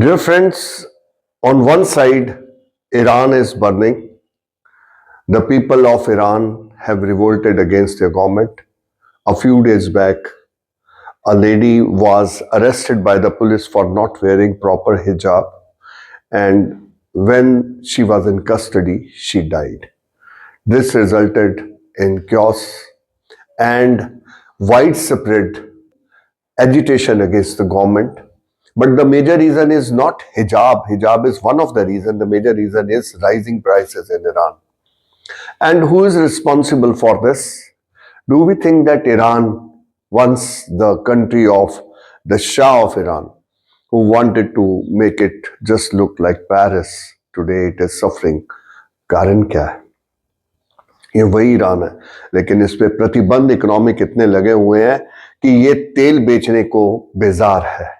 Dear friends, on one side, Iran is burning. The people of Iran have revolted against their government. A few days back, a lady was arrested by the police for not wearing proper hijab, and when she was in custody, she died. This resulted in chaos and widespread agitation against the government. But the major reason is not hijab. Hijab is one of the reasons. The major reason is rising prices in Iran. And who is responsible for this? Do we think that Iran, once the country of the Shah of Iran, who wanted to make it just look like Paris, today it is suffering? कारण क्या है? ये वही Iran है, लेकिन इस पे प्रतिबंध इकोनॉमिक इतने लगे हुए हैं कि ये तेल बेचने को बेजार है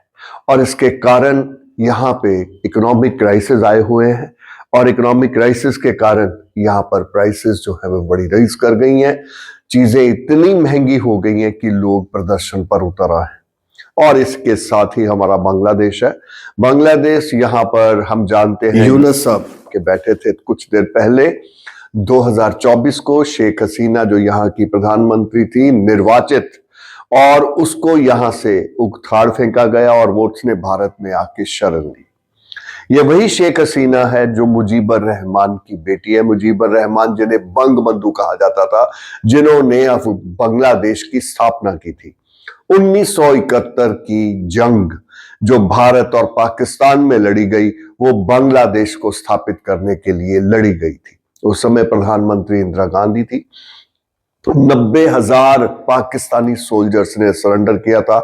और इसके कारण यहाँ पे इकोनॉमिक क्राइसिस आए हुए हैं और इकोनॉमिक क्राइसिस के कारण यहाँ पर प्राइसेस जो है वो बड़ी रेज कर गई हैं। चीजें इतनी महंगी हो गई हैं कि लोग प्रदर्शन पर उतर आए हैं। और इसके साथ ही हमारा बांग्लादेश है। बांग्लादेश यहाँ पर हम जानते हैं यूनुस साहब के बैठे थे कुछ देर पहले 2024 को शेख हसीना जो यहाँ की प्रधानमंत्री थी निर्वाचित, और उसको यहाँ से उखाड़ फेंका गया और वो उसने भारत में आके शरण ली। ये वही शेख हसीना है जो मुजीबर रहमान की बेटी है। मुजीबर रहमान जिन्हें बंग बंधु कहा जाता था, जिन्होंने बांग्लादेश की स्थापना की थी। 1971 की जंग जो भारत और पाकिस्तान में लड़ी गई वो बांग्लादेश को स्थापित करने के लिए लड़ी गई थी। उस समय प्रधानमंत्री इंदिरा गांधी थी। 90,000 पाकिस्तानी सोल्जर्स ने सरेंडर किया था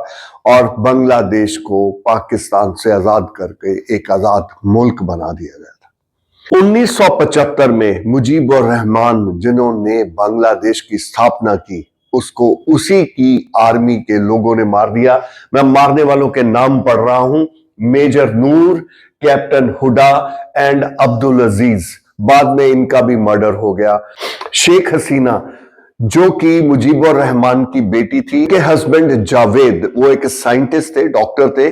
और बांग्लादेश को पाकिस्तान से आजाद करके एक आजाद मुल्क बना दिया गया था। 1975 में मुजीबुर रहमान जिन्होंने बांग्लादेश की स्थापना की, उसको उसी की आर्मी के लोगों ने मार दिया। मैं मारने वालों के नाम पढ़ रहा हूं: major Noor, captain Huda and Abdul Aziz. बाद में इनका भी मर्डर हो गया। शेख हसीना जो कि मुजीबुर रहमान की बेटी थी, के हस्बैंड जावेद वो एक साइंटिस्ट थे, डॉक्टर थे,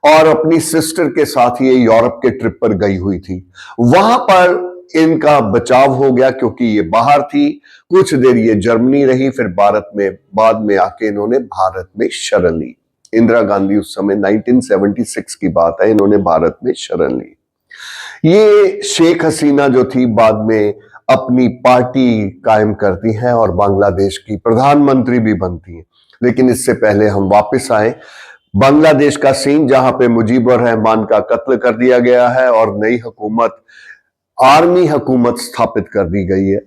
और अपनी सिस्टर के साथ ये यूरोप के ट्रिप पर गई हुई थी। वहां पर इनका बचाव हो गया क्योंकि ये बाहर थी। कुछ देर ये जर्मनी रही, फिर भारत में बाद में आके इन्होंने भारत में शरण ली। इंदिरा गांधी उस समय 1976 की बात है, इन्होंने भारत में शरण ली। ये शेख हसीना जो थी बाद में अपनी पार्टी कायम करती हैं और बांग्लादेश की प्रधानमंत्री भी बनती हैं। लेकिन इससे पहले हम वापस आए बांग्लादेश का सीन, जहां पे मुजीबुर रहमान का कत्ल कर दिया गया है और नई हुकूमत, आर्मी हुकूमत स्थापित कर दी गई है।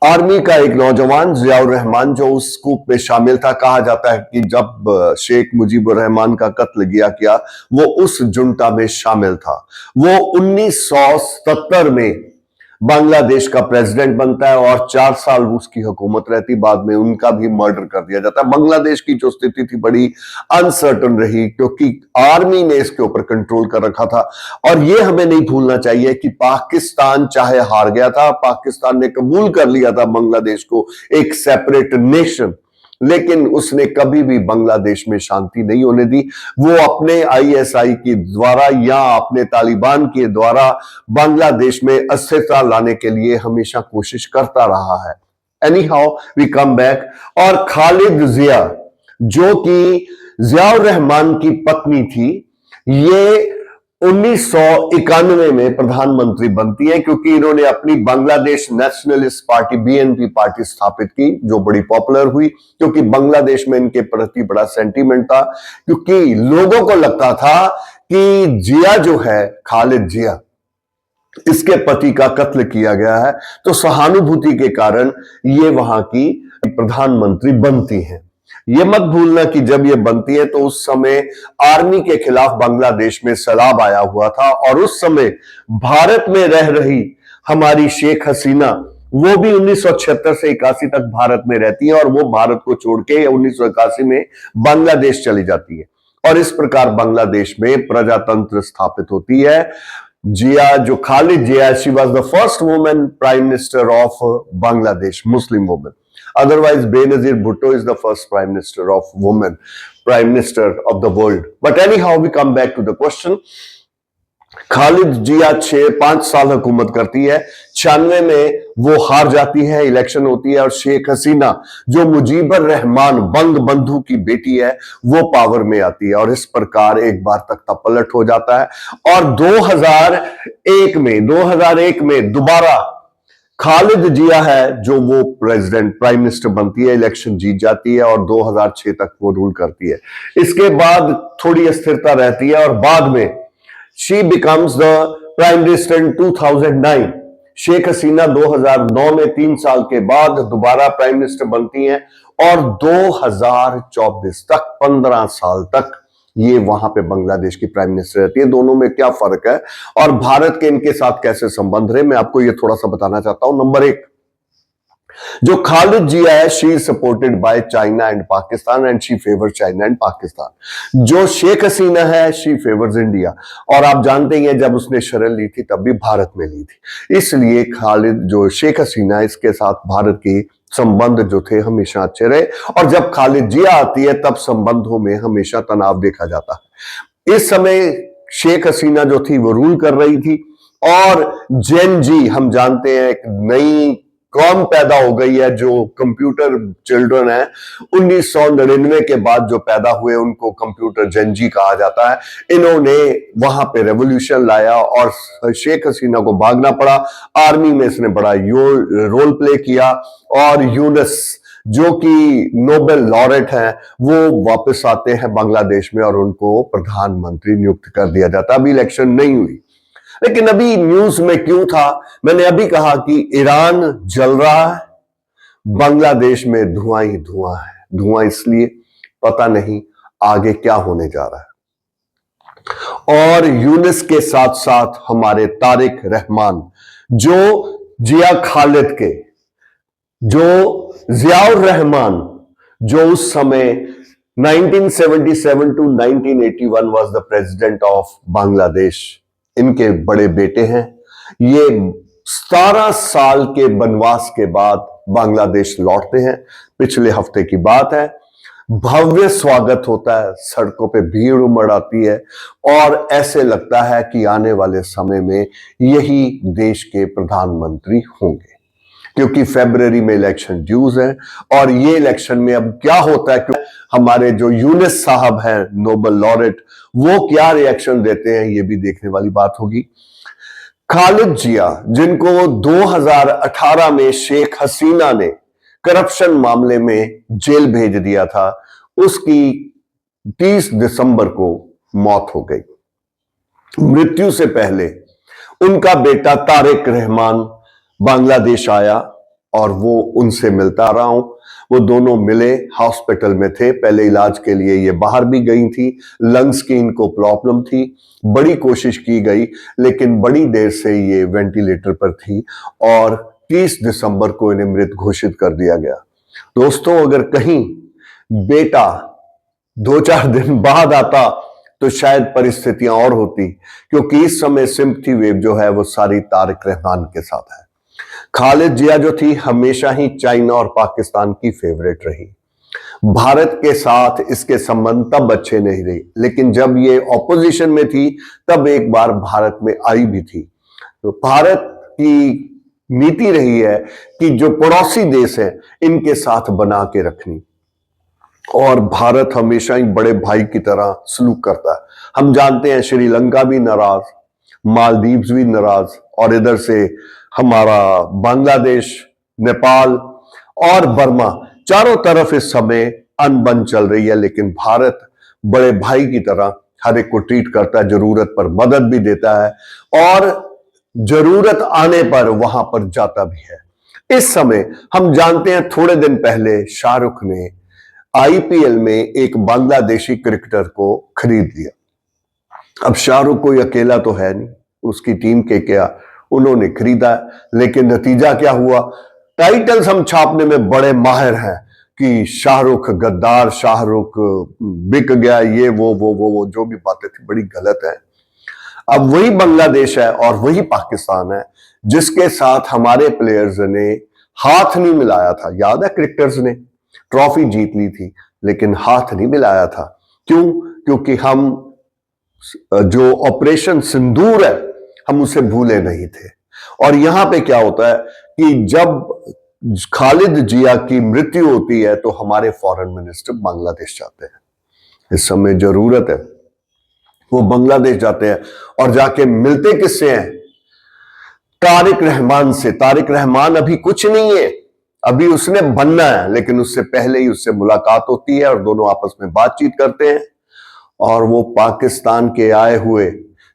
आर्मी का एक नौजवान जियाउर रहमान जो उस कूप में शामिल था, कहा जाता है कि जब शेख मुजीबुर रहमान का कत्ल किया वो उस जुंटा में शामिल था। वो 1977 में बांग्लादेश का प्रेसिडेंट बनता है और 4 साल उसकी हुकूमत रहती। बाद में उनका भी मर्डर कर दिया जाता है। बांग्लादेश की जो स्थिति थी बड़ी अनसर्टन रही क्योंकि आर्मी ने इसके ऊपर कंट्रोल कर रखा था। और ये हमें नहीं भूलना चाहिए कि पाकिस्तान चाहे हार गया था, पाकिस्तान ने कबूल कर लिया था बांग्लादेश को एक सेपरेट नेशन, लेकिन उसने कभी भी बांग्लादेश में शांति नहीं होने दी। वो अपने आईएसआई के द्वारा या अपने तालिबान के द्वारा बांग्लादेश में अस्थिरता लाने के लिए हमेशा कोशिश करता रहा है। Anyhow we come back. और खालिद जिया जो कि जियाउर रहमान की पत्नी थी, ये 1991 में प्रधानमंत्री बनती है क्योंकि इन्होंने अपनी Bangladesh nationalist party BNP party स्थापित की जो बड़ी पॉपुलर हुई क्योंकि बांग्लादेश में इनके प्रति बड़ा सेंटीमेंट था। क्योंकि लोगों को लगता था कि जिया जो है, खालिद जिया, इसके पति का कत्ल किया गया है, तो सहानुभूति के कारण ये वहां की प्रधानमंत्री बनती हैं। ये मत भूलना कि जब ये बनती है तो उस समय आर्मी के खिलाफ बांग्लादेश में सैलाब आया हुआ था और उस समय भारत में रह रही हमारी शेख हसीना वो भी 1976 से 81 तक भारत में रहती है और वो भारत को छोड़ के 1981 में बांग्लादेश चली जाती है और इस प्रकार बांग्लादेश में प्रजातंत्र स्थापित होती है। जिया जो Khaleda Zia, she was the first women prime minister of Bangladesh, Muslim women. Otherwise, Benazir Bhutto is the first prime minister of women, prime minister of the world. But anyhow, we come back to the question. Khaleda Zia 5 साल हुकूमत करती है। 96 में वो हार जाती है, election होती है और शेख हसीना जो मुजीबर रहमान बंग बंधु की बेटी है वो पावर में आती है और इस प्रकार एक बार तख्ता पलट हो जाता है। और 2001 में दोबारा खालिद जिया है जो वो प्रेसिडेंट प्राइम मिनिस्टर बनती है, इलेक्शन जीत जाती है और 2006 तक वो रूल करती है। इसके बाद थोड़ी अस्थिरता रहती है और बाद में she becomes the prime minister in 2009। Sheikh Hasina 2009 में 3 साल के बाद दोबारा प्राइम मिनिस्टर बनती हैं और 2024 तक 15 साल तक ये वहां पे बांग्लादेश की प्राइम मिनिस्टर रहती है। दोनों में क्या फर्क है और भारत के इनके साथ कैसे संबंध रहे, मैं आपको ये थोड़ा सा बताना चाहता हूं। नंबर 1, जो खालिद जिया है, she is supported by China and Pakistan and she favour China and Pakistan. जो शेख हसीना है, शी फेवर्स इंडिया। और आप जानते ही हैं जब उसने शरण ली थी तब भी भारत में ली थी, इसलिए खालिद जो शेख हसीना है इसके साथ भारत की संबंध जो थे हमेशा अच्छे रहे। और जब खालिद जिया आती है तब संबंधों में हमेशा तनाव देखा जाता है। इस समय शेख हसीना जो थी वो रूल कर रही थी और जेन जी, हम जानते हैं एक नई कौम पैदा हो गई है जो कंप्यूटर चिल्ड्रन है। 1999 के बाद जो पैदा हुए उनको कंप्यूटर जेनजी कहा जाता है। इन्होंने वहां पे रेवोल्यूशन लाया और शेख हसीना को भागना पड़ा। आर्मी में इसने बड़ा रोल प्ले किया और यूनुस जो कि नोबेल लॉरेट हैं वो वापस आते हैं बांग्लादेश में और उनको प्रधानमंत्री नियुक्त कर दिया जाता। अभी इलेक्शन नहीं हुई, लेकिन अभी न्यूज में क्यों था, मैंने अभी कहा कि ईरान जल रहा है, बांग्लादेश में धुआं ही धुआं है। धुआं इसलिए, पता नहीं आगे क्या होने जा रहा है। और यूनुस के साथ साथ हमारे तारिक रहमान जो जिया खालिद के, जो जियाउर रहमान जो उस समय 1977 to 1981 was the president of Bangladesh, इनके बड़े बेटे हैं। ये 17 साल के वनवास के बाद बांग्लादेश लौटते हैं। पिछले हफ्ते की बात है, भव्य स्वागत होता है, सड़कों पे भीड़ उमड़ आती है और ऐसे लगता है कि आने वाले समय में यही देश के प्रधानमंत्री होंगे, क्योंकि फरवरी में इलेक्शन ड्यूज है। और ये इलेक्शन में अब क्या होता है कि हमारे जो यूनुस साहब हैं नोबेल लॉरेट, वो क्या रिएक्शन देते हैं ये भी देखने वाली बात होगी। खालिद जिया जिनको 2018 में शेख हसीना ने करप्शन मामले में जेल भेज दिया था, उसकी 30 दिसंबर को मौत हो गई। मृत्यु से पहले उनका बेटा तारिक रहमान बांग्लादेश आया और वो उनसे मिलता रहा हूं। वो दोनों मिले, हॉस्पिटल में थे, पहले इलाज के लिए ये बाहर भी गई थी, लंग्स की इनको प्रॉब्लम थी, बड़ी कोशिश की गई लेकिन बड़ी देर से ये वेंटिलेटर पर थी और 30 दिसंबर को इन्हें मृत घोषित कर दिया गया। दोस्तों, अगर कहीं बेटा 2-4 दिन बाद आता तो शायद परिस्थितियां और होती, क्योंकि इस समय सिंपैथी वेव जो है वो सारी तारिक रहमान के साथ है। खालिद जिया जो थी हमेशा ही चाइना और पाकिस्तान की फेवरेट रही। भारत के साथ इसके संबंध तब अच्छे नहीं रहे, लेकिन जब ये ऑपोजिशन में थी तब एक बार भारत में आई भी थी। तो भारत की नीति रही है कि जो पड़ोसी देश हैं इनके साथ बना के रखनी, और भारत हमेशा ही बड़े भाई की तरह सलूक करता है। हम जानते हैं श्रीलंका भी नाराज, मालदीव्स भी नाराज और इधर से हमारा बांग्लादेश, नेपाल और बर्मा, चारों तरफ इस समय अनबन चल रही है। लेकिन भारत बड़े भाई की तरह हर एक को ट्रीट करता है, जरूरत पर मदद भी देता है और जरूरत आने पर वहां पर जाता भी है। इस समय हम जानते हैं थोड़े दिन पहले शाहरुख ने आईपीएल में एक बांग्लादेशी क्रिकेटर को खरीद लिया। अब शाहरुख कोई अकेला तो है नहीं, उसकी टीम के क्या उन्होंने खरीदा, लेकिन नतीजा क्या हुआ, टाइटल्स हम छापने में बड़े माहिर हैं कि शाहरुख गद्दार, शाहरुख बिक गया, ये वो जो भी बातें थी बड़ी गलत है। अब वही बांग्लादेश है और वही पाकिस्तान है जिसके साथ हमारे प्लेयर्स ने हाथ नहीं मिलाया था। याद है, क्रिकेटर्स ने ट्रॉफी जीत ली थी लेकिन हाथ नहीं मिलाया था। क्यों? क्योंकि हम जो ऑपरेशन सिंदूर है, हम उसे भूले नहीं थे। और यहां पे क्या होता है कि जब खालिद जिया की मृत्यु होती है तो हमारे फॉरेन मिनिस्टर बांग्लादेश जाते हैं। इस समय जरूरत है, वो बांग्लादेश जाते हैं और जाके मिलते किससे हैं? तारिक रहमान से। तारिक रहमान अभी कुछ नहीं है, अभी उसने बनना है, लेकिन उससे पहले ही उससे मुलाकात होती है और दोनों आपस में बातचीत करते हैं। और वो पाकिस्तान के आए हुए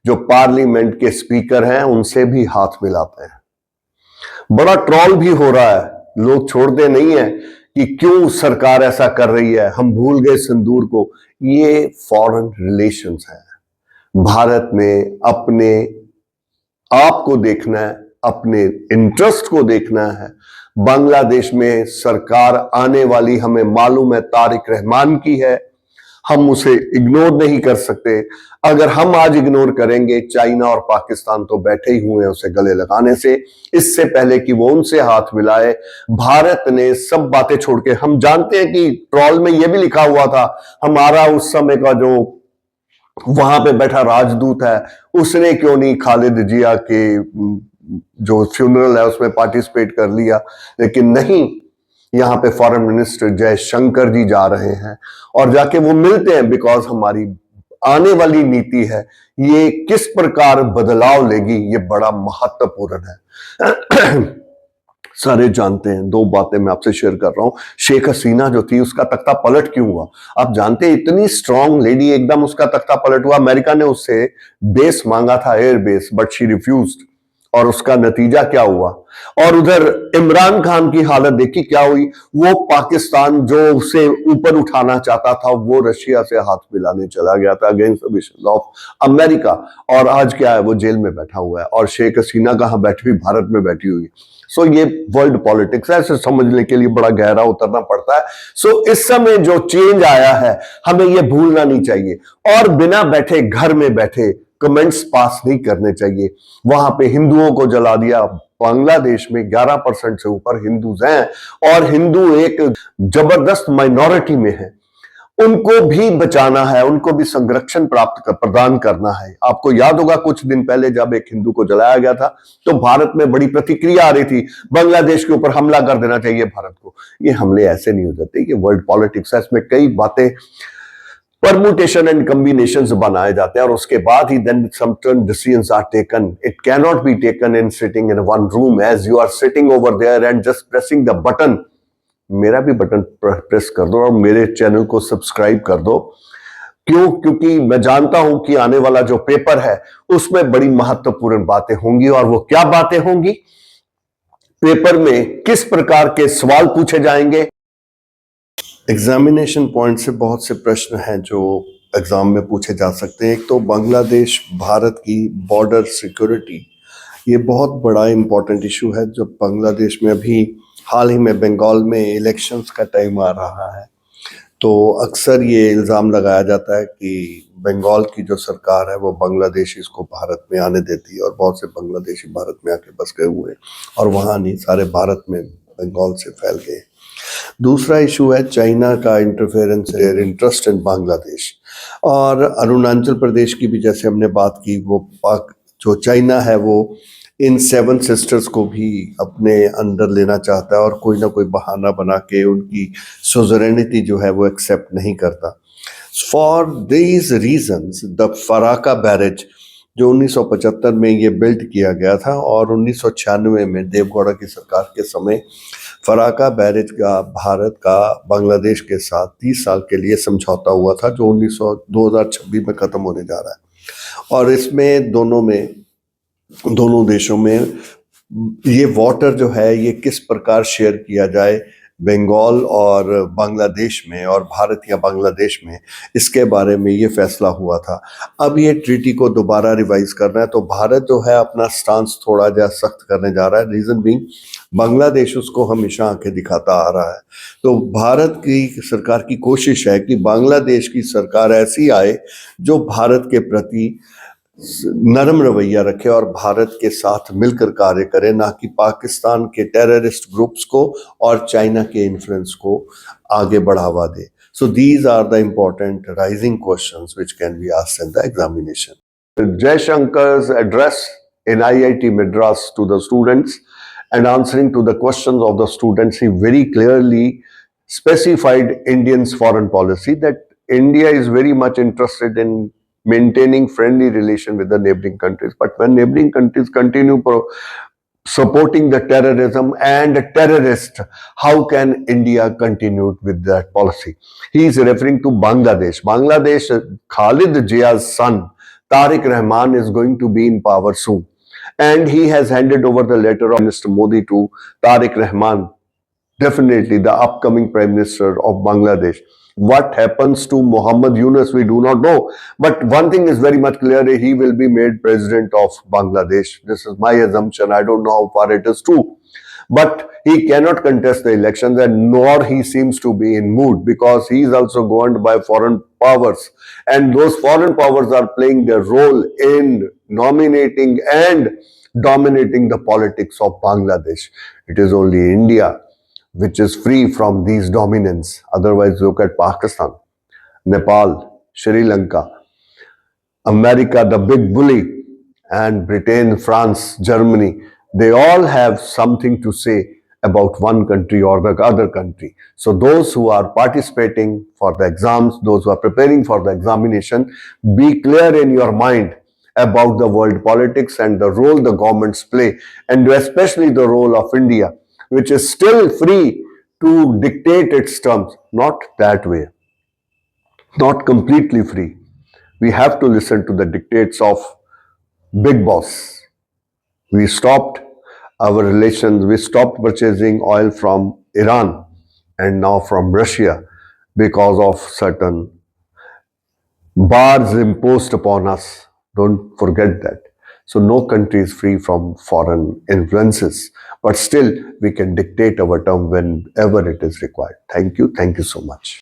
जो पार्लियामेंट के स्पीकर हैं उनसे भी हाथ मिलाते हैं। बड़ा ट्रॉल भी हो रहा है, लोग छोड़ते नहीं है कि क्यों सरकार ऐसा कर रही है, हम भूल गए सिंदूर को। ये फॉरेन रिलेशंस है। भारत में अपने आप को देखना है, अपने इंटरेस्ट को देखना है। बांग्लादेश में सरकार आने वाली हमें मालूम है तारिक रहमान की है, हम उसे इग्नोर नहीं कर सकते। अगर हम आज इग्नोर करेंगे, चाइना और पाकिस्तान तो बैठे ही हुए हैं उसे गले लगाने से। इससे पहले कि वो उनसे हाथ मिलाए, भारत ने सब बातें छोड़ के, हम जानते हैं कि ट्रॉल में यह भी लिखा हुआ था, हमारा उस समय का जो वहां पे बैठा राजदूत है उसने क्यों नहीं खालिद जिया के जो फ्यूनरल है उसमें पार्टिसिपेट कर लिया। लेकिन नहीं, यहाँ पे फॉरेन मिनिस्टर जयशंकर जी जा रहे हैं और जाके वो मिलते हैं, बिकॉज हमारी आने वाली नीति है ये किस प्रकार बदलाव लेगी, ये बड़ा महत्वपूर्ण है। सारे जानते हैं। दो बातें मैं आपसे शेयर कर रहा हूं। शेख हसीना जो थी उसका तख्ता पलट क्यों हुआ? आप जानते हैं, इतनी स्ट्रांग लेडी, एकदम उसका तख्ता पलट हुआ। अमेरिका ने उससे बेस मांगा था, air base, but she refused. और उसका नतीजा क्या हुआ? और उधर इमरान खान की हालत देखी क्या हुई। वो पाकिस्तान जो उसे ऊपर उठाना चाहता था वो रशिया से हाथ मिलाने चला गया था against the wishes of America. और आज क्या है, वो जेल में बैठा हुआ है। और शेख हसीना कहां बैठी हुई? भारत में बैठी हुई। सो ये वर्ल्ड पॉलिटिक्स है, इसे समझने के लिए बड़ा गहरा उतरना पड़ता है। सो इस समय जो चेंज आया है हमें ये भूलना नहीं चाहिए। और बिना बैठे, घर में बैठे कमेंट्स पास नहीं करने चाहिए। वहां पे हिंदुओं को जला दिया। बांग्लादेश में 11% से ऊपर हिंदूज हैं और हिंदू एक जबरदस्त माइनॉरिटी में है। उनको भी बचाना है, उनको भी संरक्षण प्रदान करना है। आपको याद होगा कुछ दिन पहले जब एक हिंदू को जलाया गया था तो भारत में बड़ी प्रतिक्रिया आ रही थी, बांग्लादेश के ऊपर हमला कर देना चाहिए भारत को। ये हमले ऐसे नहीं हो जाते, ये वर्ल्ड पॉलिटिक्स है, इसमें कई बातें, परमुटेशन एंड कॉम्बिनेशंस बनाए जाते हैं और उसके बाद ही then certain decisions are taken. It can not be taken in sitting in one room as you are sitting over there and just pressing the button. मेरा भी बटन प्रेस कर दो और मेरे चैनल को सब्सक्राइब कर दो। क्यों? क्योंकि मैं जानता हूं कि आने वाला जो पेपर है उसमें बड़ी महत्वपूर्ण बातें होंगी। और वो क्या बातें होंगी? पेपर में किस प्रकार के सवाल पूछे जाएंगे? एग्जामिनेशन पॉइंट से बहुत से प्रश्न हैं जो एग्जाम में पूछे जा सकते हैं। एक तो बांग्लादेश भारत की बॉर्डर सिक्योरिटी, ये बहुत बड़ा इंपॉर्टेंट इशू है। जो बांग्लादेश में अभी हाल ही में बंगाल में इलेक्शंस का टाइम आ रहा है, तो अक्सर ये इल्ज़ाम लगाया जाता है कि बंगाल की जो सरकार है वो बांग्लादेशीज़ को भारत में आने देती है और बहुत से बांग्लादेशी भारत में आके बस गए हुए हैं और वहाँ नहीं, सारे भारत में बंगाल से फैल गए। दूसरा इशू है चाइना का interference, their interest in Bangladesh. और अरुणाचल प्रदेश की भी जैसे हमने बात की, वो पाक जो चाइना है वो इन 7 सिस्टर्स को भी अपने अंदर लेना चाहता है और कोई ना कोई बहाना बना के उनकी सोजरेनिटी जो है वो एक्सेप्ट नहीं करता। For these reasons the Farakka barrage जो 1975 में ये बिल्ड किया गया था और 1996 में देवगौड़ा की सरकार के समय फराका बैरेज का भारत का बांग्लादेश के साथ 30 साल के लिए समझौता हुआ था जो 2026 में ख़त्म होने जा रहा है। और इसमें दोनों देशों में ये वाटर जो है ये किस प्रकार शेयर किया जाए बंगाल और बांग्लादेश में और भारत या बांग्लादेश में, इसके बारे में ये फैसला हुआ था। अब ये ट्रीटी को दोबारा रिवाइज करना है तो भारत जो है अपना स्टांस थोड़ा जा सख्त करने जा रहा है। रीज़न बीइंग बांग्लादेश उसको हमेशा आंखें दिखाता आ रहा है। तो भारत की सरकार की कोशिश है कि बांग्लादेश की सरकार ऐसी आए जो भारत के प्रति नरम रवैया रखे और भारत के साथ मिलकर कार्य करे, ना कि पाकिस्तान के टेररिस्ट ग्रुप्स को और चाइना के इन्फ्लुएंस को आगे बढ़ावा दे। So these are the important rising questions which can be asked in the examination. Jaishankar's address in IIT Madras to the students and answering to the questions of the students, he very clearly specified Indians' foreign policy that India is very much interested in maintaining friendly relation with the neighboring countries. But when neighboring countries continue supporting the terrorism and terrorists, how can India continue with that policy? He is referring to Bangladesh. Bangladesh, Khalid Zia's son, Tariq Rahman, is going to be in power soon. And he has handed over the letter of Mr. Modi to Tariq Rahman, definitely the upcoming Prime Minister of Bangladesh. What happens to Muhammad Yunus, we do not know. But one thing is very much clear, he will be made president of Bangladesh. This is my assumption. I don't know how far it is true. But he cannot contest the elections, and nor he seems to be in mood, because he is also governed by foreign powers. And those foreign powers are playing their role in nominating and dominating the politics of Bangladesh. It is only India which is free from these dominance. Otherwise, look at Pakistan, Nepal, Sri Lanka, America, the big bully, and Britain, France, Germany. They all have something to say about one country or the other country. So those who are participating for the exams, those who are preparing for the examination, be clear in your mind about the world politics and the role the governments play, and especially the role of India, which is still free to dictate its terms. Not that way, not completely free. We have to listen to the dictates of big boss. We stopped our relations, we stopped purchasing oil from Iran and now from Russia because of certain bars imposed upon us. Don't forget that. So no country is free from foreign influences, but still we can dictate our term whenever it is required. Thank you. Thank you so much.